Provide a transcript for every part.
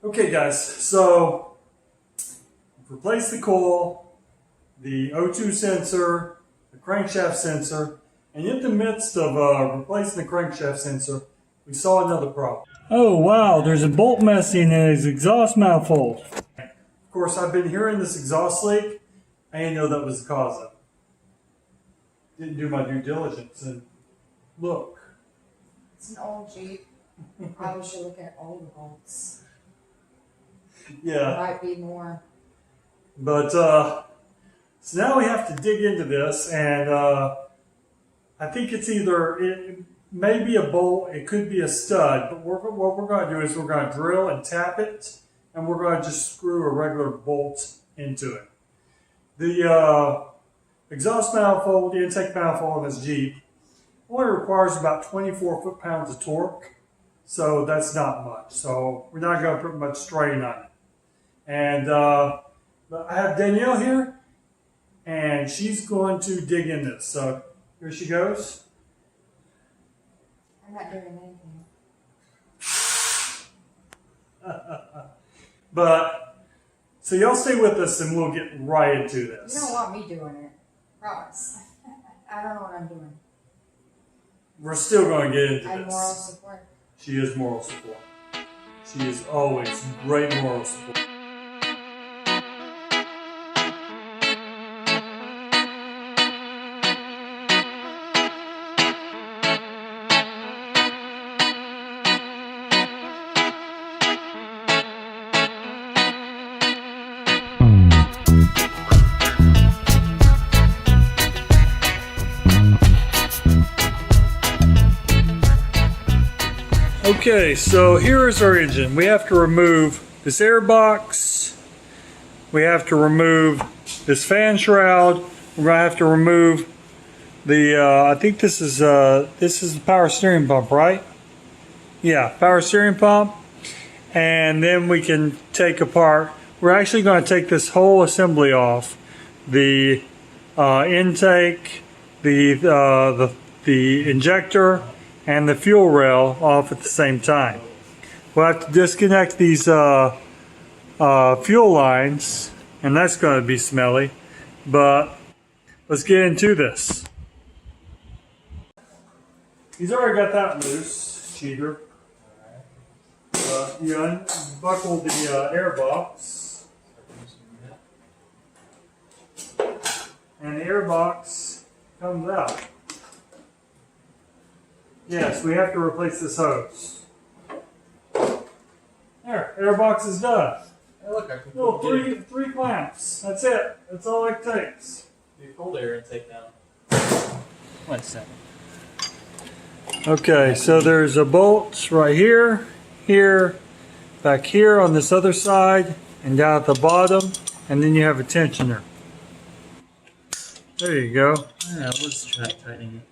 Okay guys, so replace the coil, the O2 sensor, the crankshaft sensor, and in the midst of replacing the crankshaft sensor, we saw another problem. Oh wow, there's a bolt missing in his exhaust manifold. Of course, I've been hearing this exhaust leak. I didn't know that was the cause of it. Didn't do my due diligence, and look. It's an old Jeep. Probably should look at older bolts. Yeah. There might be more. But, so now we have to dig into this, and I think it's either, it may be a bolt, it could be a stud, but what we're going to do is we're going to drill and tap it, and we're going to just screw a regular bolt into it. The exhaust manifold, the intake manifold in this Jeep, only requires about 24 foot-pounds of torque, so that's not much. So we're not going to put much strain on it. And I have Danielle here, and she's going to dig in this. So here she goes. I'm not doing anything. But, so y'all stay with us and we'll get right into this. You don't want me doing it. Promise. I don't know what I'm doing. We're still going to get into I'm this. moral support. She is moral support. She is always great moral support. Okay, so here is our engine. We have to remove this air box. We have to remove this fan shroud. We're going to have to remove the, I think this is the power steering pump, right? Yeah, power steering pump. And then we can take apart, we're actually going to take this whole assembly off. The intake, the injector, and the fuel rail off at the same time. We'll have to disconnect these fuel lines, and that's going to be smelly, but let's get into this. He's already got that loose, cheater. You unbuckle the air box, and the air box comes out. Yes, we have to replace this hose. There, air box is done. Hey, look, I can Little three clamps. That's it. That's all it takes. do cold air intake now. Wait a second. Okay, so there's a bolt right here, here, back here on this other side, and down at the bottom, and then you have a tensioner. There you go. Yeah, let's try tightening it.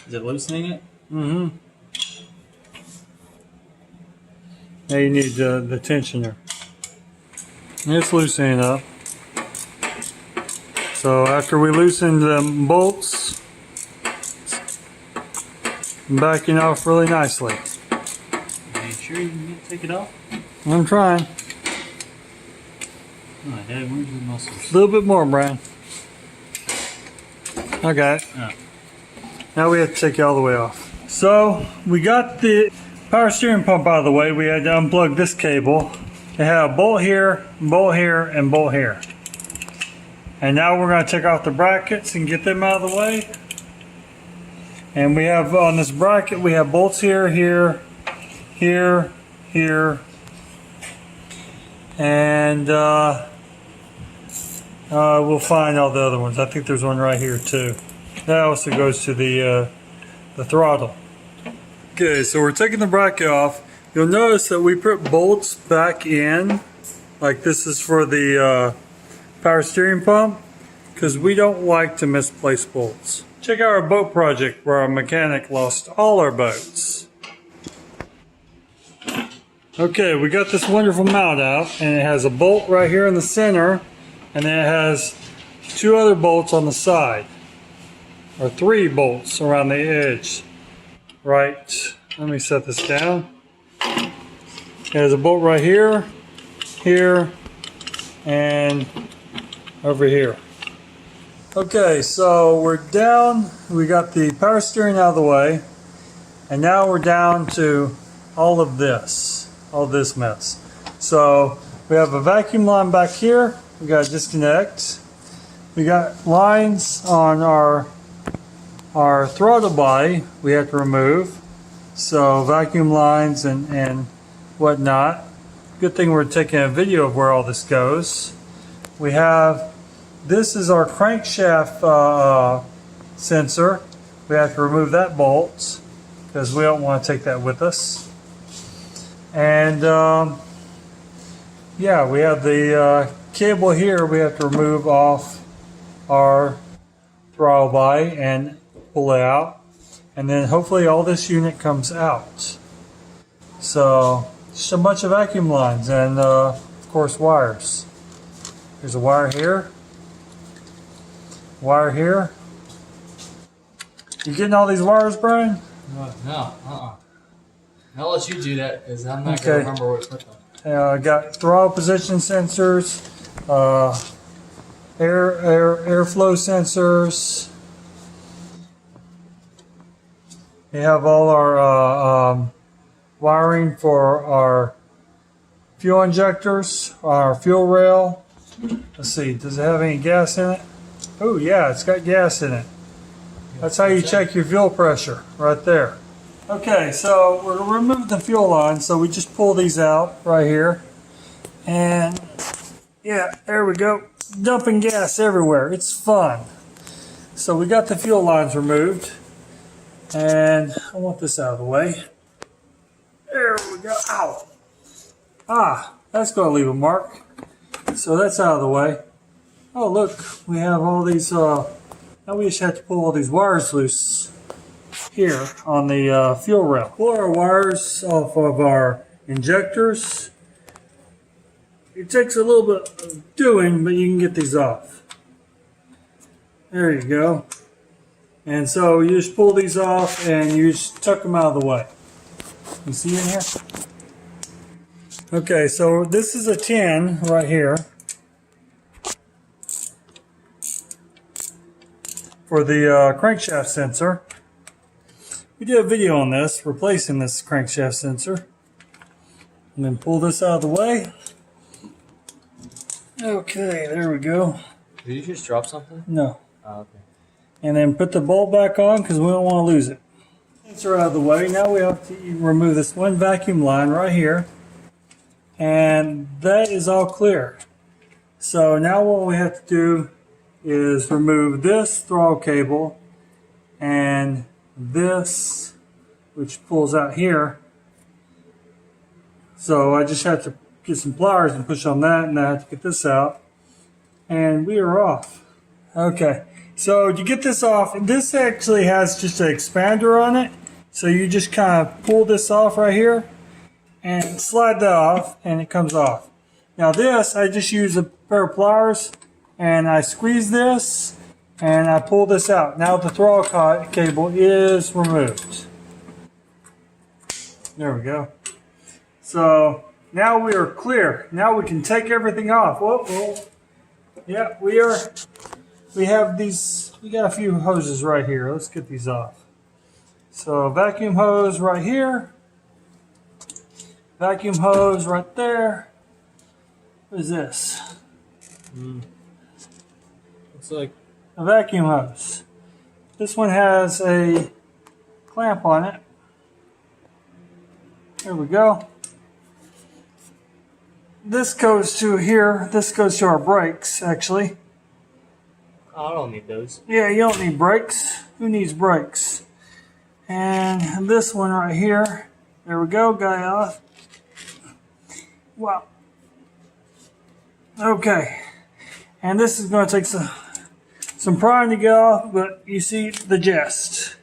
Is it loosening it? Mm-hmm. Now you need the tensioner. It's loosening up. So after we loosen the bolts, it's backing off really nicely. Are you sure you can take it off? I'm trying. Oh, Dad, where's your muscles? A little bit more, Brian. I got it. Oh. Now we have to take it all the way off. So we got the power steering pump out of the way. We had to unplug this cable. It had a bolt here, and bolt here. And now we're going to take off the brackets and get them out of the way. And we have on this bracket, we have bolts here, here, and we'll find all the other ones. I think there's one right here too. That also goes to the throttle. Okay, so we're taking the bracket off. You'll notice that we put bolts back in, like this is for the power steering pump, because we don't like to misplace bolts. Check out our boat project where our mechanic lost all our boats. Okay, we got this wonderful mount out, and it has a bolt right here in the center, and then it has two other bolts on the side, or 3 bolts around the edge. Right, let me set this down. There's a bolt right here, here, and over here. Okay, so we're down. We got the power steering out of the way, and now we're down to all this mess. So we have a vacuum line back here. We got to disconnect. We got lines on our throttle body we have to remove. So vacuum lines and whatnot. Good thing we're taking a video of where all this goes. We have, this is our crankshaft sensor. We have to remove that bolt because we don't want to take that with us. And yeah, we have the cable here we have to remove off our throttle body and pull it out. And then hopefully all this unit comes out. So just a bunch of vacuum lines and of course wires. There's a wire here. Wire here. You getting all these wires, Brian? No. I'll let you do that because I'm not going to remember where to put them. I got throttle position sensors, airflow sensors. We have all our wiring for our fuel injectors, our fuel rail. Let's see, does it have any gas in it? Oh yeah, it's got gas in it. That's how you check your fuel pressure, right there. Okay, so we're going to remove the fuel line, so we just pull these out right here. And yeah, there we go. Dumping gas everywhere. It's fun. So we got the fuel lines removed. And I want this out of the way. There we go. Ow. Ah, that's going to leave a mark. So that's out of the way. Oh, look, we have all these, now we just have to pull all these wires loose here on the fuel rail. Pull our wires off of our injectors. It takes a little bit of doing, but you can get these off. There you go. And so you just pull these off and you just tuck them out of the way. You see in here? Okay, so this is a 10 right here for the crankshaft sensor. We did a video on this, replacing this crankshaft sensor. And then pull this out of the way. Okay, there we go. Did you just drop something? No. Oh, okay. And then put the bolt back on because we don't want to lose it. Sensor out of the way. Now we have to remove this one vacuum line right here. And that is all clear. So now what we have to do is remove this throttle cable and this, which pulls out here. So I just have to get some pliers and push on that, and I have to get this out. And we are off. Okay, so to get this off, this actually has just an expander on it. So you just kind of pull this off right here and slide that off, and it comes off. Now this, I just use a pair of pliers and I squeeze this and I pull this out. Now the throttle cable is removed. There we go. So now we are clear. Now we can take everything off. Whoa. Yeah, we have these, we got a few hoses right here. Let's get these off. So vacuum hose right here. Vacuum hose right there. What is this? Looks like a vacuum hose. This one has a clamp on it. There we go. This goes to here. This goes to our brakes, actually. I don't need those. Yeah, you don't need brakes. Who needs brakes? And this one right here. There we go. Got it off. Wow. Okay. And this is going to take some prying to get off, but you see the jest.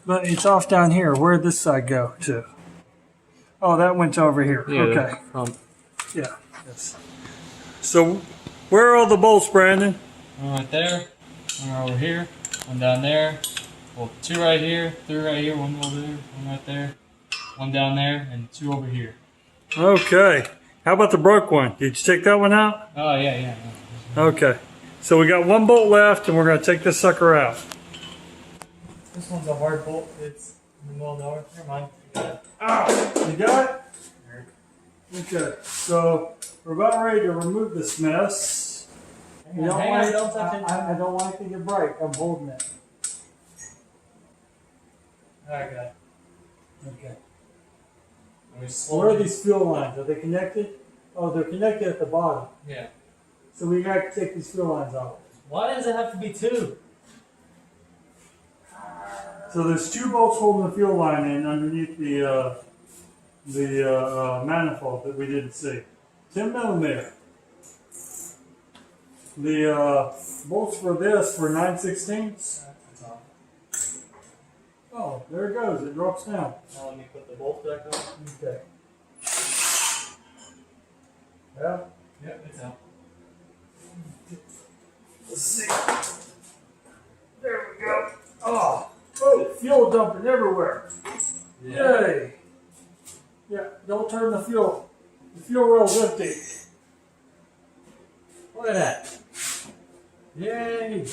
But it's off down here. Where'd this side go to? Oh, that went over here. Yeah, okay. Yeah. Yes. So, where are all the bolts, Brandon? One right there, one over here, one down there, well, two right here, three right here, one over there, one right there, one down there, and two over here. Okay. How about the broke one? Did you take that one out? Oh, yeah. Okay. So we got one bolt left, and we're going to take this sucker out. This one's a hard bolt. It's in the middle of nowhere. Never mind. You got it. Ah! You got it? Okay. So we're about ready to remove this mess. Hang on, don't touch it. I don't want it to get break. I'm holding it. Alright, guys. Okay. Let me Where are these fuel lines? Are they connected? Oh, they're connected at the bottom. Yeah. So we got to take these fuel lines off. Why does it have to be two? So there's two bolts holding the fuel line in underneath the manifold that we didn't see. 10 millimeter. The bolts for this were 9/16. Oh, there it goes. It drops down. Now let me put the bolt back on. Okay. Yeah. Yep, it's out. Let's see. There we go. Oh, fuel dumping everywhere. Yeah. Yay. Yeah, don't turn the fuel. The fuel rail's empty. Look at that. Yay.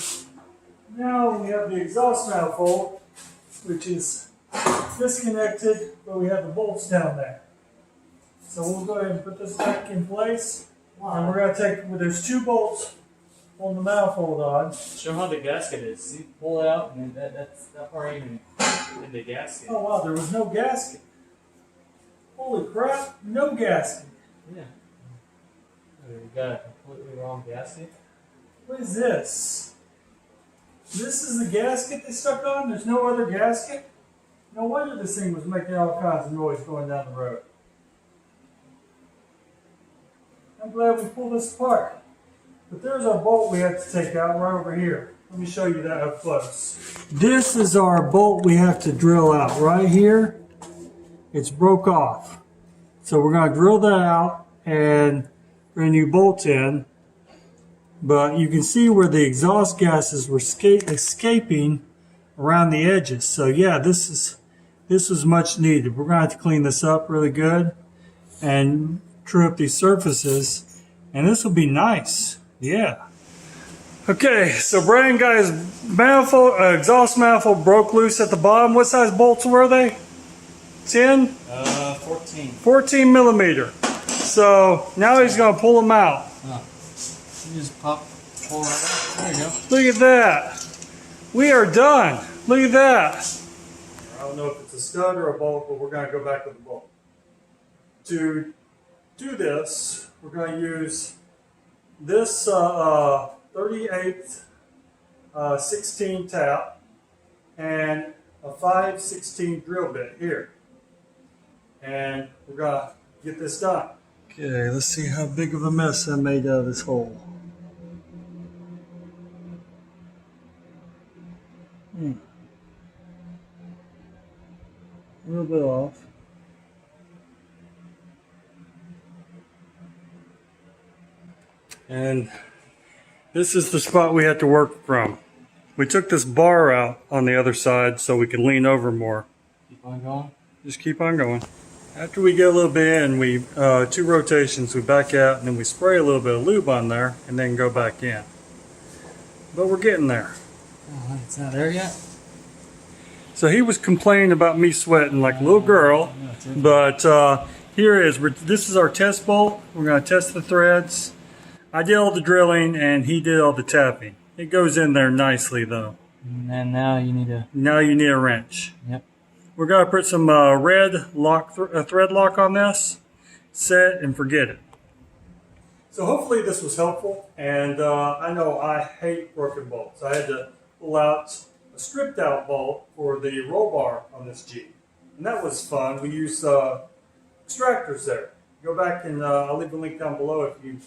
Now we have the exhaust manifold, which is disconnected, but we have the bolts down there. So we'll go ahead and put this back in place. And we're going to take, well, there's two bolts on the manifold on. Show how the gasket is. See, pull it out, and that part ain't even in the gasket. Oh wow, there was no gasket. Holy crap, no gasket. Yeah. We got a completely wrong gasket. What is this? This is the gasket they stuck on? There's no other gasket? No wonder this thing was making all kinds of noise going down the road. I'm glad we pulled this apart. But there's our bolt we have to take out right over here. Let me show you that up close. This is our bolt we have to drill out right here. It's broke off. So we're going to drill that out and bring new bolts in. But you can see where the exhaust gases were escaping around the edges. So yeah, this was much needed. We're going to have to clean this up really good and trim up these surfaces, and this will be nice. Yeah. Okay, so Brian got his manifold, exhaust manifold broke loose at the bottom. What size bolts were they? 10? 14. 14 millimeter. So now he's going to pull them out. Oh. You just pull right out. There you go. Look at that. We are done. Look at that. I don't know if it's a stud or a bolt, but we're going to go back with the bolt. To do this, we're going to use this 38 16 tap and a 5/16 drill bit here. And we're going to get this done. Okay, let's see how big of a mess I made out of this hole. A little bit off. And this is the spot we had to work from. We took this bar out on the other side so we can lean over more. Keep on going. Just keep on going. After we get a little bit in, we 2 rotations, we back out and then we spray a little bit of lube on there and then go back in. But we're getting there. Oh, it's not there yet? So he was complaining about me sweating like a little girl, but here is, this is our test bolt. We're going to test the threads. I did all the drilling and he did all the tapping. It goes in there nicely though. And now you need a... Now you need a wrench. Yep. We're going to put some red thread lock on this, set and forget it. So hopefully this was helpful, and I know I hate broken bolts. I had to pull out a stripped out bolt for the roll bar on this Jeep, and that was fun. We used extractors there. Go back and I'll leave a link down below if you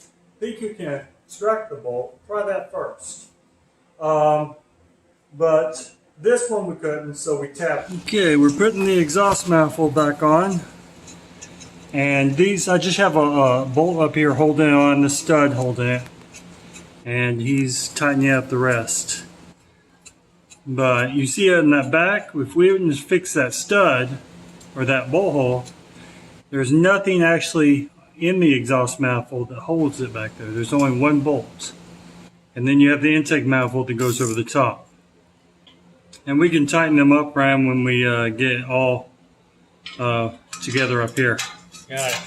think you can extract the bolt. Try that first. But this one we couldn't, so we tapped. Okay, we're putting the exhaust manifold back on. And these, I just have a bolt up here holding it on, the stud holding it. And he's tightening up the rest. But you see it in that back, if we didn't fix that stud, or that bolt hole, There's nothing actually in the exhaust manifold that holds it back there. There's only one bolt. And then you have the intake manifold that goes over the top. And we can tighten them up, Ryan, when we get it all together up here. Got it.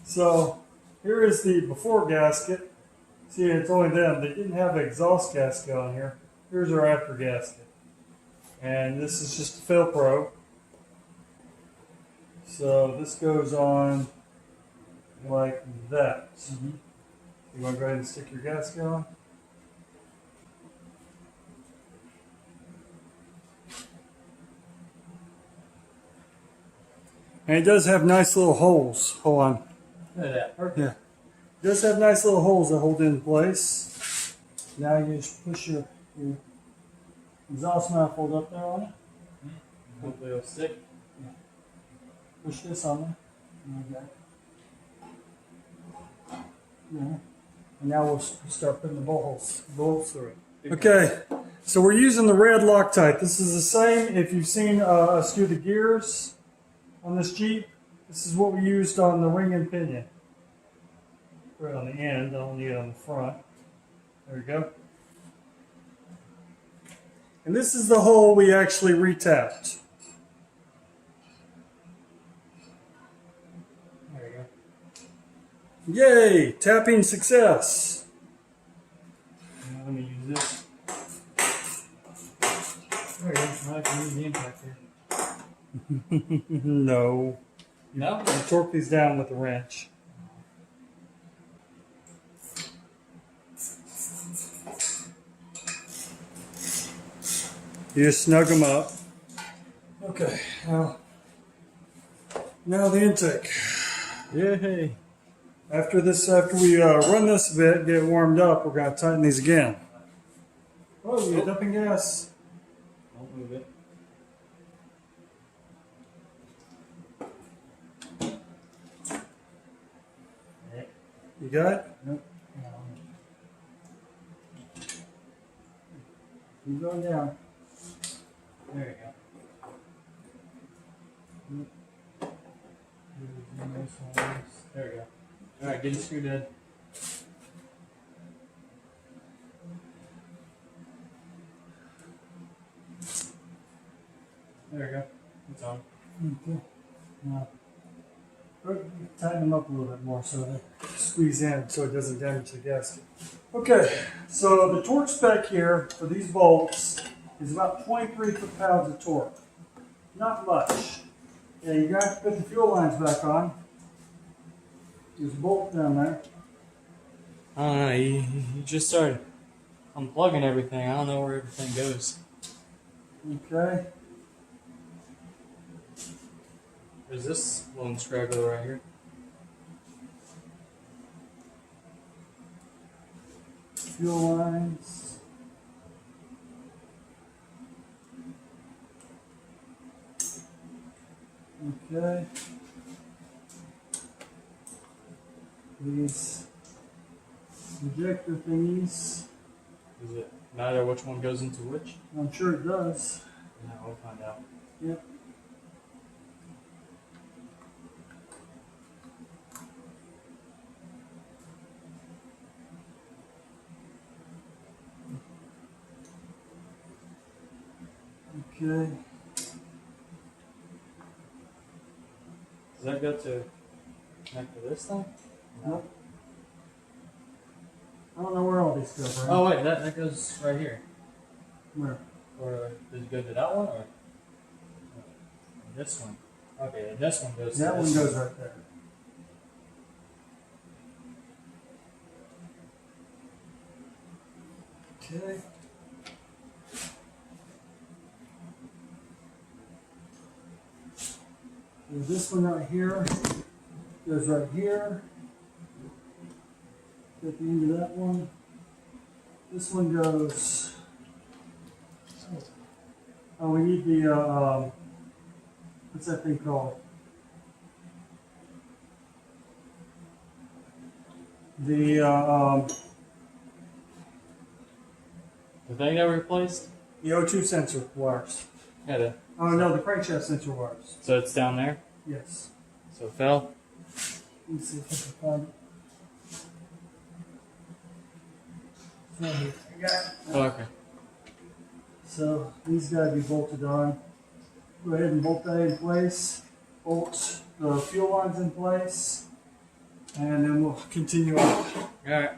So here is the before gasket. See, it's only them. They didn't have an exhaust gasket on here. Here's our after gasket. And this is just a Velcro. So this goes on like that. You want to go ahead and stick your gasket on? And it does have nice little holes. Hold on. Look at that. Perfect. Yeah. It does have nice little holes that hold it in place. Now you just push your exhaust manifold up there on it. Hopefully it'll stick. Push this on there. Okay. Yeah. And now we'll start putting the bolts through it. Okay. So we're using the red Loctite. This is the same if you've seen us do the gears on this Jeep. This is what we used on the ring and pinion. Right on the end, I don't need it on the front. There we go. And this is the hole we actually retapped. There you go. Yay! Tapping success. Now let me use this. There you go. Now I can use the impactor. No. No? You torque these down with a wrench. You just snug them up. Okay, now the intake. Yay. After we run this a bit, get it warmed up, we're going to tighten these again. Oh, you're dumping gas. Don't move it. You got it? Nope. Keep going down. There you go. There we go. Alright, get it screwed in. There we go. It's on. Okay. Now, tighten them up a little bit more so they squeeze in so it doesn't damage the gasket. Okay, so the torque spec here for these bolts is about 23 foot-pounds of torque. Not much. Yeah, you're going to have to put the fuel lines back on. There's a bolt down there. I don't know, you just started unplugging everything. I don't know where everything goes. Okay. There's this one straggler right here. Fuel lines. Okay. These injector thingies. Does it matter which one goes into which? I'm sure it does. Yeah, we'll find out. Yep. Okay. Does that go to connect to this thing? Nope. I don't know where all these go, Brian. Oh wait, that goes right here. Where? Or does it go to that one or this one? Okay, and this one goes to That one this goes right there. Okay. There's this one right here. Goes right here. At the end of that one. This one goes. Oh, we need the what's that thing called? The The thing that we replaced? O2 sensor wires. Yeah. Oh no, the crankshaft sensor wires. So it's down there. Yes. So it fell. Let me see if I can find it. It's right here. I got it. Oh, okay. So these got to be bolted on. Go ahead and bolt that in place. Bolt the fuel lines in place. And then we'll continue on. All right.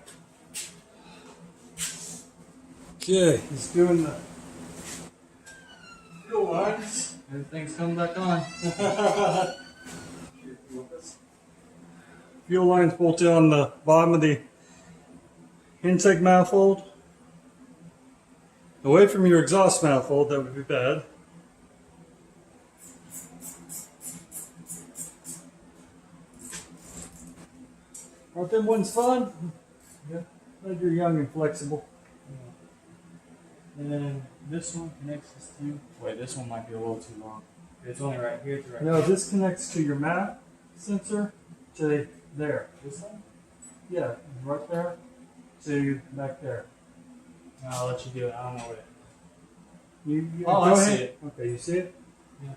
Okay, he's doing the fuel lines. Everything's coming back on. Fuel lines bolted on the bottom of the intake manifold. Away from your exhaust manifold, that would be bad. Aren't them ones fun? Yeah. Glad you're young and flexible. And then this one connects this to. Wait, this one might be a little too long. It's only right here to right No, here. this connects to your map sensor to there. This one? Yeah, right there to back there. I'll let you do it. I don't know what it. You Oh, go I ahead. see it. Okay, you see it? Yeah.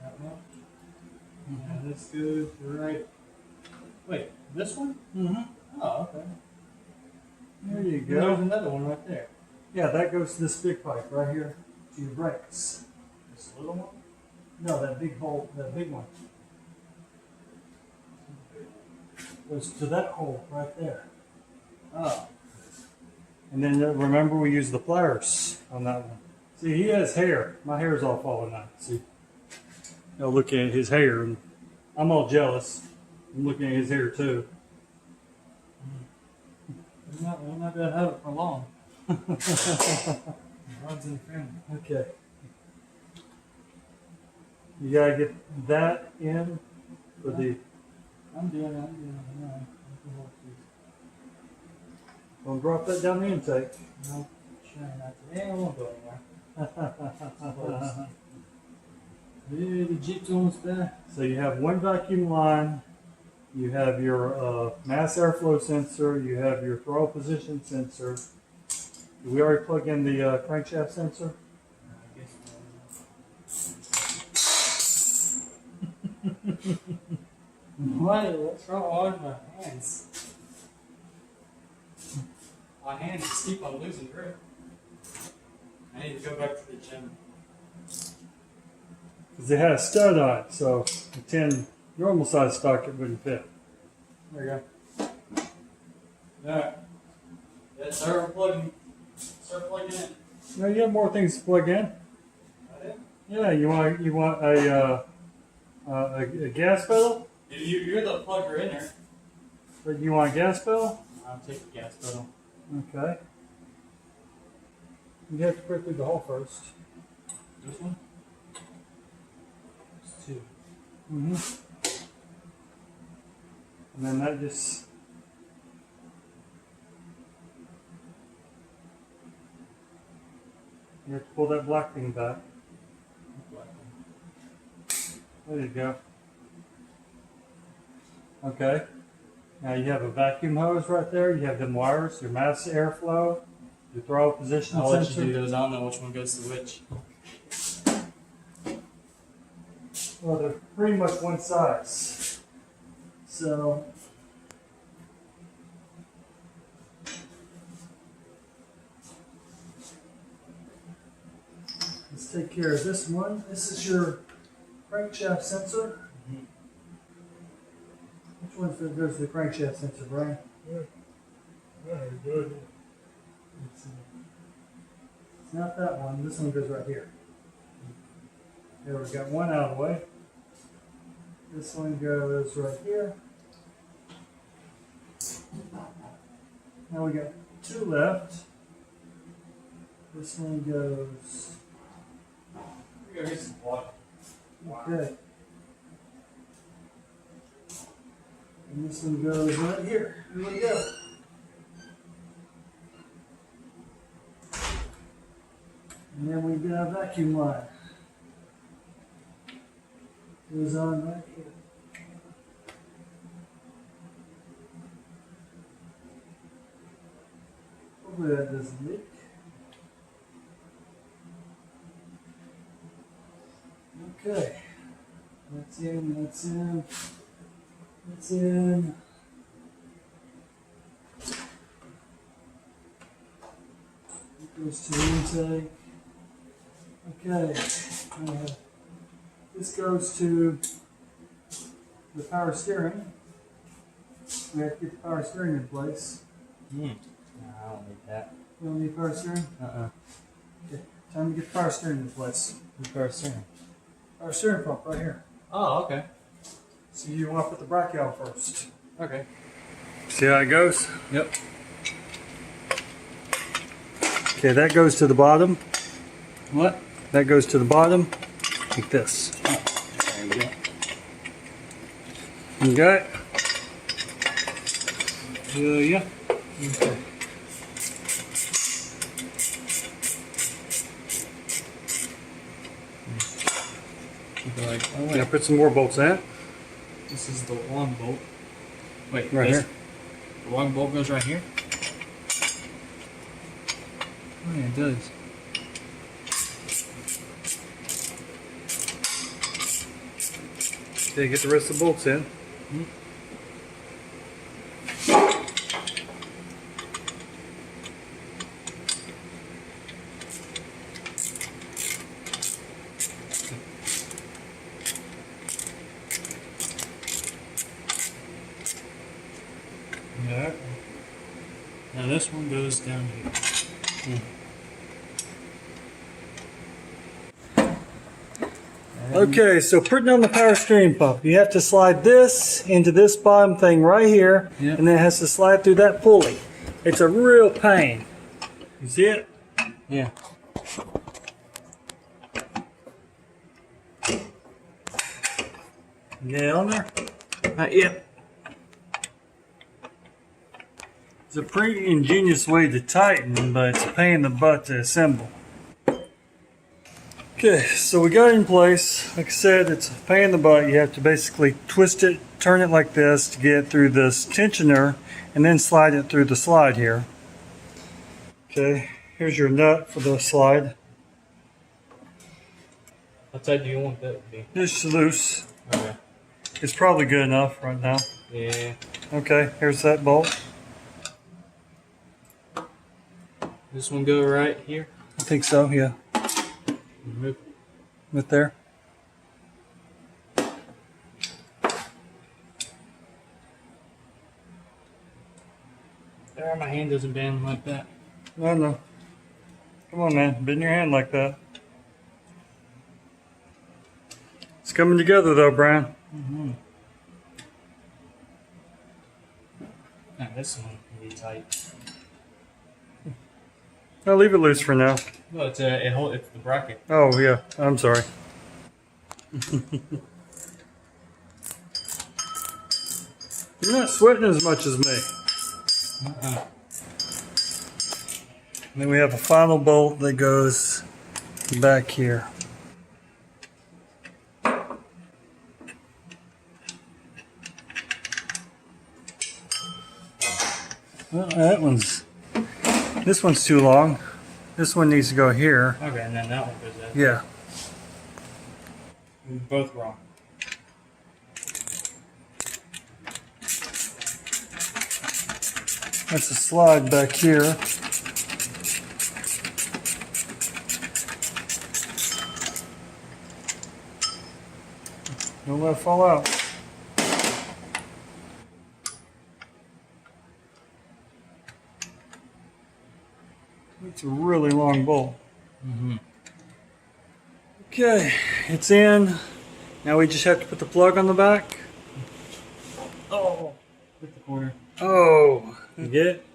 That one. And this goes right. Wait, this one? Mm-hmm. Oh, okay. There you There's go. another one right there. Yeah, that goes to this big pipe right here to your brakes. This little one? No, that big bolt, that big one. Goes to that hole right there. Oh. And then remember we use the pliers on that one. See, he has hair. My hair's all falling out. See, I'll look at his hair, and I'm all jealous. I'm looking at his hair too. We're not gonna have it for long. Runs in the family. Okay. You gotta get that in for the. I'm doing it. No. Don't drop that down the intake. No, trying not to. Yeah, I won't go anymore. Yeah, the Jeep's almost there. So you have one vacuum line, you have your mass airflow sensor, you have your throttle position sensor. Did we already plug in the crankshaft sensor? I guess. What's wrong with my hands? My hands just keep on losing grip. I need to go back to the gym. Because it had a stud on it, so the 10 normal size stock it wouldn't fit. There you go. Alright. Yeah, start plugging in. No, you have more things to plug in. I did? Yeah, you want a gas pedal? You're the plugger in there. But you want a gas pedal? I'll take the gas pedal. Okay. You have to put it through the hole first. This one? It's two. Mm-hmm. And then that just. You have to pull that black thing back. There you go. Okay. Now you have a vacuum hose right there. You have them wires, your mass airflow, your throttle position I'll let sensor. you do those. I don't know which one goes to which. Well, they're pretty much one size. So. Let's take care of this one. This is your crankshaft sensor. Mhm. Which one goes to the crankshaft sensor, Brian? Good. It's not that one. This one goes right here. There, we got one out of the way. This one goes right here. Now we got two left. This one goes. Here, here's some water. Okay. And this one goes right here. Here we go. And then we've got a vacuum line. Goes on right here. Hopefully that doesn't leak. Okay. That's in, that's in, that's in. It goes to the intake. Okay. This goes to the power steering. We have to get the power steering in place. No, I don't need that. You don't need power steering? Okay. Time to get the power steering in place. Who's power steering? Power steering pump right here. Oh, okay. So you want to put the brachial first. Okay. See how it goes? Yep. Okay, that goes to the bottom. What? That goes to the bottom, like this. There you go. You got it? Yeah. Okay. Like, oh Yeah, wait, put some more bolts in. this is the long bolt. Wait, Right this, here. the long bolt goes right here? Oh yeah, it does. Okay, get the rest of the bolts in. Yeah. Now this one goes down here. Okay, so putting on the power steering pump, you have to slide this into this bottom thing right here, Yep. and then it has to slide through that pulley. It's a real pain. You see it? Yeah. Get it on there? Not yet. It's a pretty ingenious way to tighten, but it's a pain in the butt to assemble. Okay, so we got it in place. Like I said, it's a pain in the butt. You have to basically twist it, turn it like this to get it through this tensioner, and then slide it through the slide here. Okay, here's your nut for the slide. How tight do you want that to be? Just loose. Okay. It's probably good enough right now. Yeah. Okay, here's that bolt. This one go right here. I think so, yeah. Remove. Right there. There, my hand doesn't bend like that. I know. Come on, man. Bend your hand like that. It's coming together, though, Brian. Mm-hmm. Now this one can be tight. I'll leave it loose for now. No, it's it's the bracket. Oh, yeah. I'm sorry. You're not sweating as much as me. And then we have a final bolt that goes back here. Well, this one's too long. This one needs to go here. Okay, and then that one goes there. Yeah. We're both wrong. That's a slide back here. Don't let it fall out. It's a really long bolt. Mm-hmm. Okay, it's in. Now we just have to put the plug on the back. Oh, hit the corner. Oh, you get it?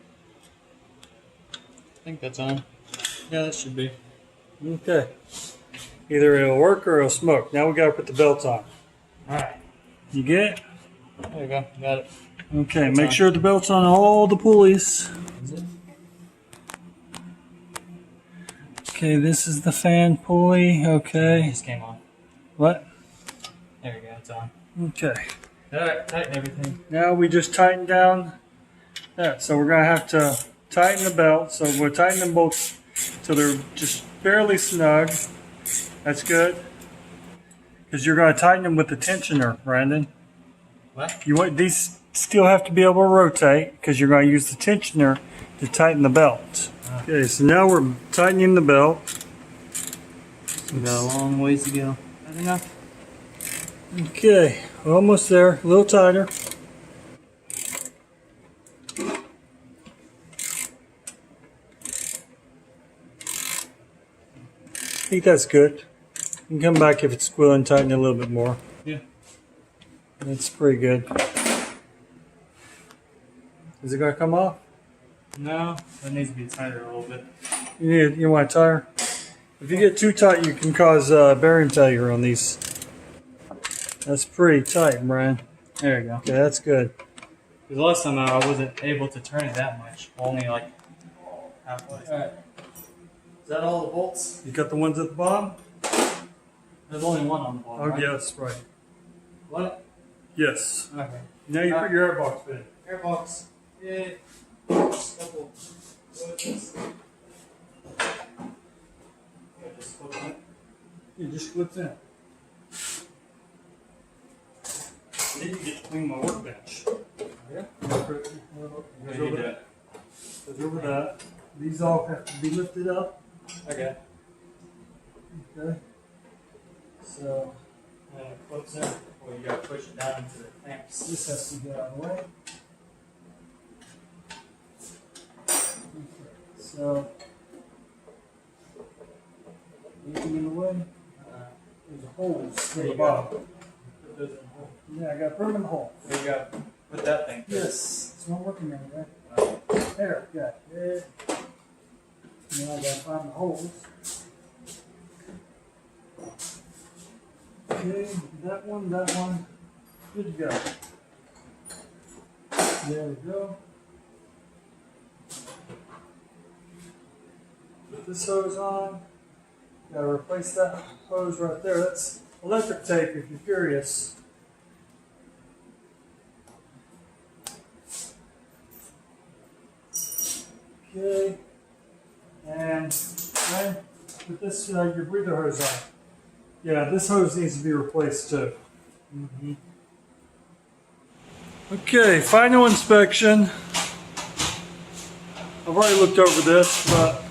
I think that's on. Yeah, that should be. Okay. Either it'll work or it'll smoke. Now we gotta put the belts on. Alright. You get it? There you go. Got it. Okay, make sure the belt's on all the pulleys. Is it? Okay, this is the fan pulley. It Okay. just came off. What? There you go. It's on. Okay. Alright, tighten everything. Now we just tighten down that. So we're gonna have to tighten the belt. So we're tightening them both till they're just barely snug. That's good. Because you're going to tighten them with the tensioner, Brandon. What? You want these still have to be able to rotate because you're going to use the tensioner to tighten the belt. Okay, so now we're tightening the belt. We got a long ways to go. That enough? Okay, we're almost there. A little tighter. I think that's good. You can come back if it's squealing, tighten it a little bit more. Yeah. That's pretty good. Is it going to come off? No, that needs to be tighter a little bit. You want it tighter? If you get too tight, you can cause bearing failure on these. That's pretty tight, Brian. There you go. Okay, that's good. Because last time I wasn't able to turn it that much. Only like halfway. Alright. Is that all the bolts? You got the ones at the bottom? There's only one on the bottom. Oh, right? yes, right. What? Yes. Okay. Now you put your airbox in. Airbox. Yay. Couple. It just slips in. Then you get to clean my workbench. Yeah. Goes over that. These all have to be lifted up. Okay. Okay. So And it clips in. Well, you gotta push it down into the clamps. this has to get out of the way. So anything in the way? There's a hole There in you the go. bottom. Put those in the hole. Yeah, I got to put them in the hole. There you go. Put that thing. Yes, it's not working anyway. There, got it. Now I got to find the holes. Okay, that one. Good to go. There we go. Put this hose on. Got to replace that hose right there. That's electric tape if you're curious. Okay. And right, put this your breather hose on. Yeah, this hose needs to be replaced too. Mm-hmm. Okay, final inspection. I've already looked over this, but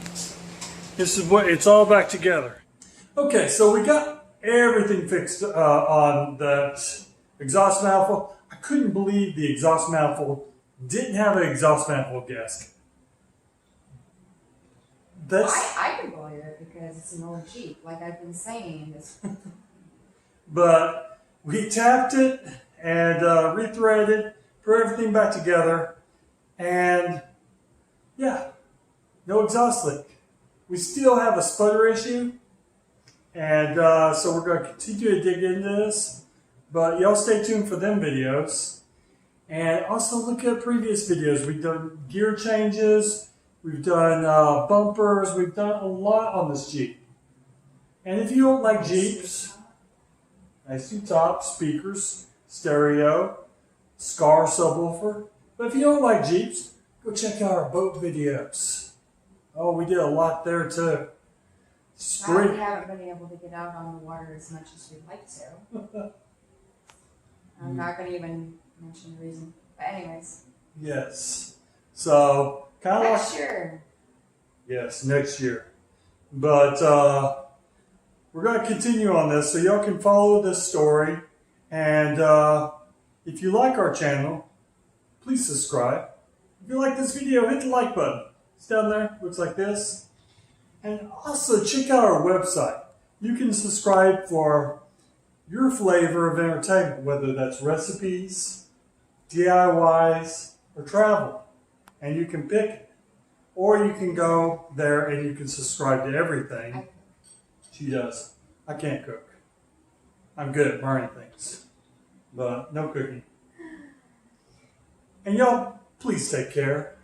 this is what it's all back together. Okay, so we got everything fixed on that exhaust manifold. I couldn't believe the exhaust manifold didn't have an exhaust manifold gasket. I can believe it because it's an old Jeep, like I've been saying. But we tapped it and rethreaded, put everything back together, and yeah, no exhaust leak. We still have a sputter issue, and so we're going to continue to dig into this, but y'all stay tuned for them videos. And also look at previous videos. We've done gear changes, we've done bumpers, we've done a lot on this Jeep. And if you don't like Jeeps, nice new top, speakers, stereo, Scar subwoofer. But if you don't like Jeeps, go check out our boat videos. Oh, we did a lot there too. We haven't been able to get out on the water as much as we'd like to. I'm not going to even mention the reason. But anyways. Yes. So, kind of Next year. Yes, next year. But we're going to continue on this so y'all can follow this story. And if you like our channel, please subscribe. If you like this video, hit the like button. It's down there. Looks like this. And also check out our website. You can subscribe for your flavor of entertainment, whether that's recipes, DIYs, or travel. And you can pick it. Or you can go there and you can subscribe to everything. She does. I can't cook. I'm good at burning things. But no cooking. And y'all, please take care.